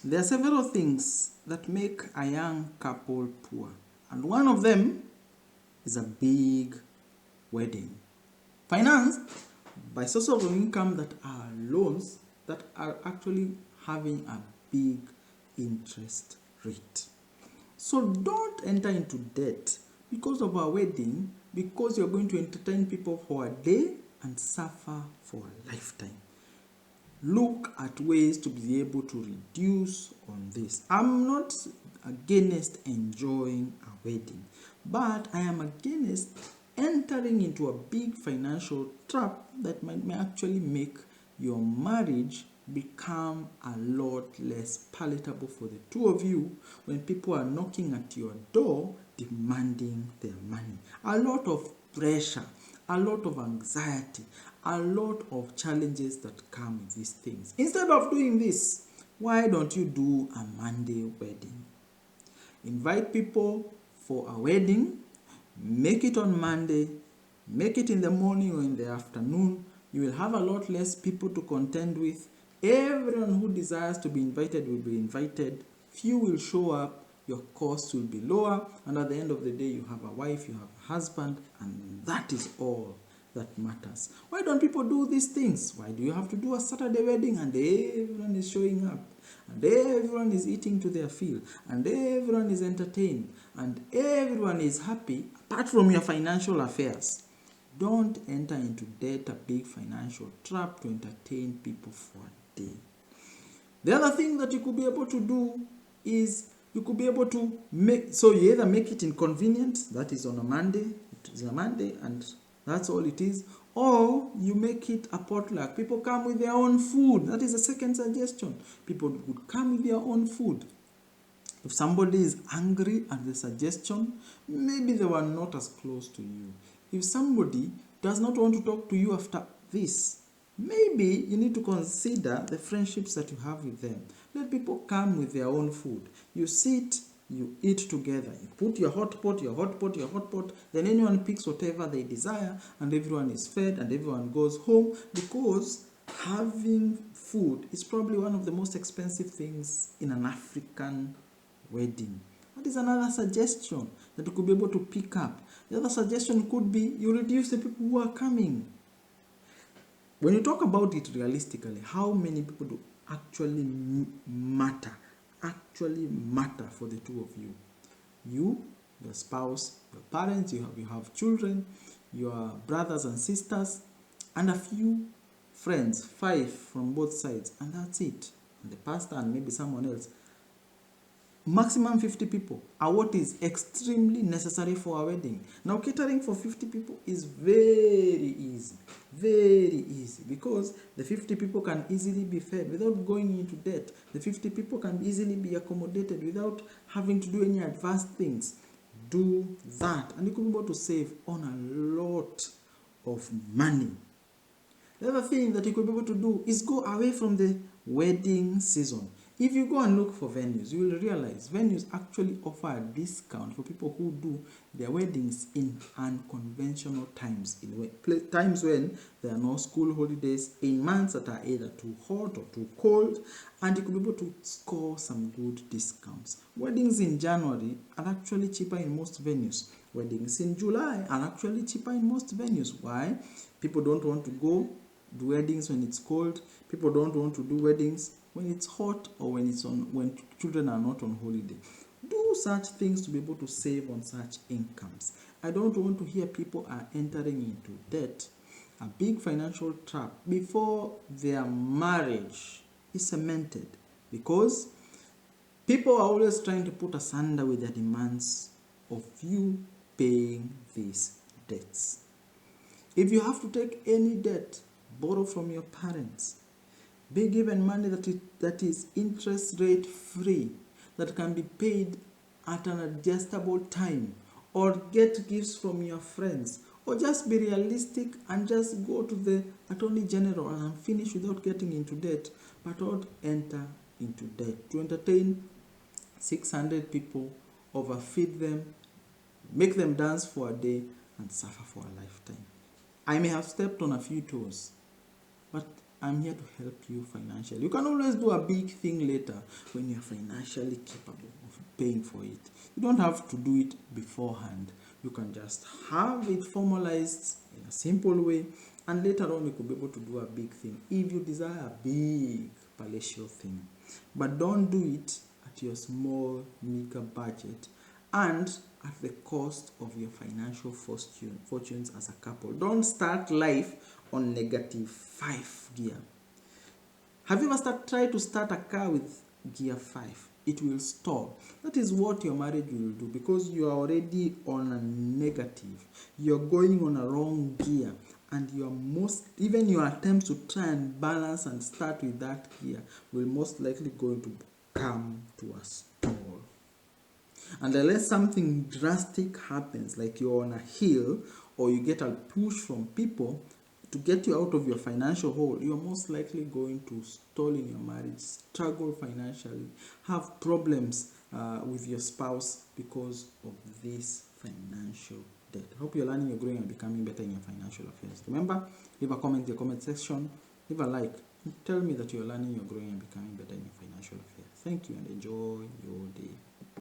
There are several things that make a young couple poor, and one of them is a big wedding. Financed by sources of income that are loans that are actually having a big interest rate. So don't enter into debt because of a wedding, because you're going to entertain people for a day and suffer for a lifetime. Look at ways to be able to reduce on this. I'm not against enjoying a wedding, but I am against entering into a big financial trap that may actually make your marriage become a lot less palatable for the two of you when people are knocking at your door demanding their money. A lot of pressure, a lot of anxiety, a lot of challenges that come with these things. Instead of doing this, why don't you do a Monday wedding? Invite people for a wedding, make it on Monday, make it in the morning or in the afternoon. You will have a lot less people to contend with. Everyone who desires to be invited will be invited. Few will show up, your costs will be lower, and at the end of the day, you have a wife, you have a husband, and that is all that matters. Why don't people do these things? Why do you have to do a Saturday wedding and everyone is showing up, and everyone is eating to their fill, and everyone is entertained, and everyone is happy apart from your financial affairs? Don't enter into debt, a big financial trap to entertain people for a day. The other thing that you could be able to do is you could be able to you either make it inconvenient, that is on a Monday, it is a Monday and that's all it is, or you make it a potluck. People come with their own food. That is the second suggestion. People would come with their own food. If somebody is angry at the suggestion, maybe they were not as close to you. If somebody does not want to talk to you after this, maybe you need to consider the friendships that you have with them. Let people come with their own food. You sit, you eat together. You put your hot pot, then anyone picks whatever they desire, and everyone is fed and everyone goes home, because having food is probably one of the most expensive things in an African wedding. That is another suggestion that you could be able to pick up. The other suggestion could be you reduce the people who are coming. When you talk about it realistically, how many people do actually matter for the two of you? You, your spouse, your parents, you have children, your brothers and sisters, and a few friends, 5 from both sides, and that's it. And the pastor and maybe someone else. Maximum 50 people are what is extremely necessary for a wedding. Now, catering for 50 people is very easy, because the 50 people can easily be fed without going into debt. The 50 people can easily be accommodated without having to do any advanced things. Do that, and you could be able to save on a lot of money. The other thing that you could be able to do is go away from the wedding season. If you go and look for venues, you will realize venues actually offer a discount for people who do their weddings in unconventional times, times when there are no school holidays, in months that are either too hot or too cold, and you could be able to score some good discounts. Weddings in January are actually cheaper in most venues. Weddings in July are actually cheaper in most venues. Why? People don't want to go do weddings when it's cold. People don't want to do weddings when it's hot or when children are not on holiday. Do such things to be able to save on such incomes. I don't want to hear people are entering into debt, a big financial trap, before their marriage is cemented, because people are always trying to put asunder with their demands of you paying these debts. If you have to take any debt, borrow from your parents. Be given money that is interest rate free, that can be paid at an adjustable time, or get gifts from your friends, or just be realistic and just go to the Attorney General and finish without getting into debt, but don't enter into debt. To entertain 600 people, overfeed them, make them dance for a day, and suffer for a lifetime. I may have stepped on a few toes, but I'm here to help you financially. You can always do a big thing later when you're financially capable of paying for it. You don't have to do it beforehand. You can just have it formalized in a simple way, and later on you could be able to do a big thing if you desire a big palatial thing. But don't do it at your small, meager budget and at the cost of your financial fortunes as a couple. Don't start life on -5 gear. Have you ever tried to start a car with gear 5? It will stall. That is what your marriage will do, because you are already on a negative. You're going on a wrong gear, and even your attempts to try and balance and start with that gear will most likely going to come to a stall. And unless something drastic happens, like you're on a hill or you get a push from people to get you out of your financial hole, you're most likely going to stall in your marriage, struggle financially, have problems with your spouse because of this financial debt. I hope you're learning, you're growing, and becoming better in your financial affairs. Remember, leave a comment in the comment section, leave a like, and tell me that you're learning, you're growing, and becoming better in your financial affairs. Thank you, and enjoy your day.